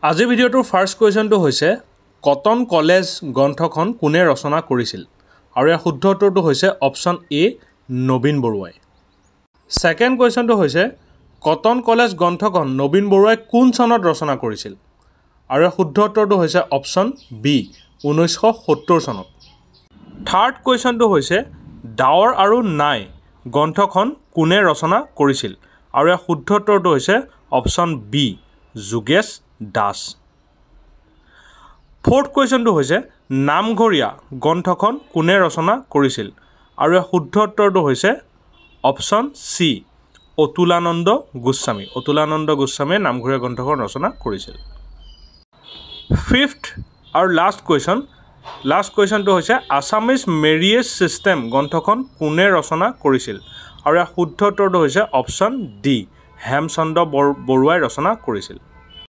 আজিৰ ভিডিঅ'টোৰ ফাৰ্ষ্ট কুৱেশ্যনটো হৈছে কটন কলেজ গ্ৰন্থখন কোনে ৰচনা কৰিছিল আৰু ইয়াৰ শুদ্ধ উত্তৰটো হৈছে অপশ্যন এ নবীন বৰুৱাই সেকেন্ড কুৱেশ্যনটো হৈছে কটন কলেজ গ্ৰন্থখন নবীন বৰুৱাই কোন চনত ৰচনা কৰিছিল আৰু ইয়াৰ শুদ্ধ উত্তৰটো হৈছে অপশ্যন বি 1970 চনত থাৰ্ড কুৱেশ্যনটো হৈছে ডাৱৰ আৰু নাই গ্ৰন্থখন কোনে ৰচনা কৰিছিল আৰু ইয়াৰ শুদ্ধ উত্তৰটো হৈছে option B Jogesh Das fourth কুৱেশ্যনটো হৈছে নামঘৰীয়া গ্ৰন্থখন কোনে ৰচনা কৰিছিল আৰু ইয়াৰ শুদ্ধ উত্তৰটো হৈছে অপশ্যন সি অতুলানন্দ গোস্বামী নামঘৰীয়া গ্ৰন্থখন ৰচনা কৰিছিল ফিফথ আৰু লাষ্ট কুৱেশ্যনটো হৈছে আছামিজ মেৰিয়েজ সিস্টেম গ্ৰন্থখন কোনে ৰচনা কৰিছিল আৰু ইয়াৰ শুদ্ধ উত্তৰটো হৈছে অপশ্যন ডি হেমচন্দ্ৰ বৰুৱাই ৰচনা কৰিছিল